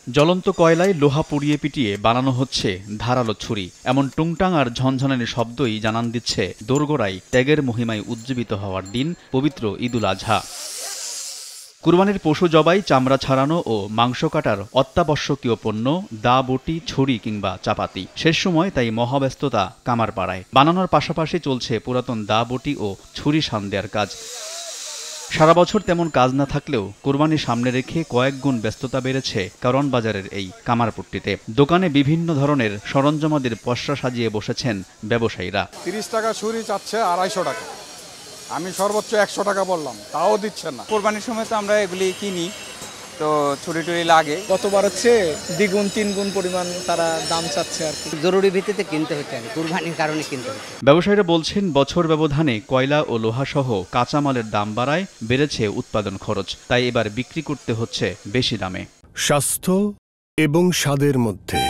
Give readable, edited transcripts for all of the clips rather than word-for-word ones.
জ্বলন্ত কয়লায় লোহা পুড়িয়ে পিটিয়ে বানানো হচ্ছে ধারালো ছুরি। এমন টুংটাং আর ঝনঝনানি শব্দই জানান দিচ্ছে দোরগোড়ায় ত্যাগের মহিমায় উজ্জীবিত হওয়ার দিন পবিত্র ঈদুল আজহা। কুরবানির পশু জবাই, চামড়া ছাড়ানো ও মাংস কাটার অত্যাবশ্যকীয় পণ্য দা, বটি, ছুরি কিংবা চাপাতি। শেষ সময় তাই মহাব্যস্ততা কামারপাড়ায়। বানানোর পাশাপাশি চলছে পুরাতন দা, বটি ও ছুরি শান দেওয়ার কাজ। সারা বছর তেমন কাজ না থাকলেও কোরবানি সামনে রেখে কয়েক গুণ ব্যস্ততা বেড়েছে কারওয়ান বাজারের এই কামারপট্টিতে। দোকানে বিভিন্ন ধরনের সরঞ্জামাদির পসরা সাজিয়ে বসেছেন ব্যবসায়ীরা। 30 টাকা ছুরি চাচ্ছে 250 টাকা, আমি সর্বোচ্চ 100 টাকা বললাম, তাও দিচ্ছেন না। কোরবানির সময় তো আমরা এগুলি কিনি, তো ছুরি টুরি লাগে। গতবার হচ্ছে দ্বিগুণ 3 গুণ পরিমাণ তারা দাম চাচ্ছে আর কি। জরুরি ভিত্তিতে কিনতে হচ্ছে, কুরবানির কারণে কিনতে হচ্ছে। ব্যবসায়ীরা বলছেন বছর ব্যবধানে কয়লা ও লোহা সহ কাঁচামালের দাম বাড়ায় বেড়েছে উৎপাদন খরচ, তাই এবার বিক্রি করতে হচ্ছে বেশি দামে। স্বাস্থ্য এবং স্বাদের মধ্যে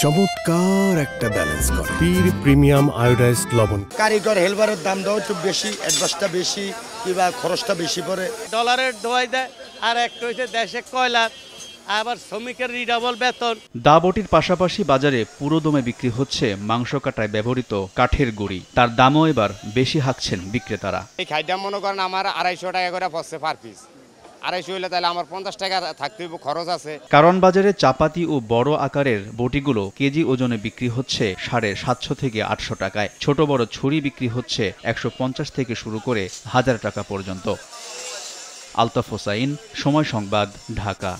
চমৎকার একটা ব্যালেন্স করে পীর প্রিমিয়াম আয়োডাইজড লবণ। কারিগর হেলবারের দামটাও একটু বেশি, অ্যাডভান্সটা বেশি, কিংবা খরচটা বেশি পড়ে। ডলারের দোয়াই দেয়, আর একটা হচ্ছে দেশে কয়লার, আবার শ্রমিকের রিডাবল বেতন। দা, বটির পাশাপাশি বাজারে পুরোদমে বিক্রি হচ্ছে মাংস কাটায় ব্যবহৃত কাঠের গুঁড়ি। তার দামও এবার বেশি হাঁকছেন বিক্রেতারা। এই খাইটা মনে করেন আমার 250 টাকা করে পড়ছে পার পিস। 250 হইলে তাহলে আমার 50 টাকা থাকতে খরচ আছে। কারওয়ান বাজারে চাপাতি ও বড় আকারের বটিগুলো কেজি ওজনে বিক্রি হচ্ছে 750 থেকে 800 টাকায়। ছোট বড় ছুরি বিক্রি হচ্ছে 150 থেকে শুরু করে 1000 টাকা পর্যন্ত। আলতাফ হোসাইন, সময় সংবাদ, ঢাকা।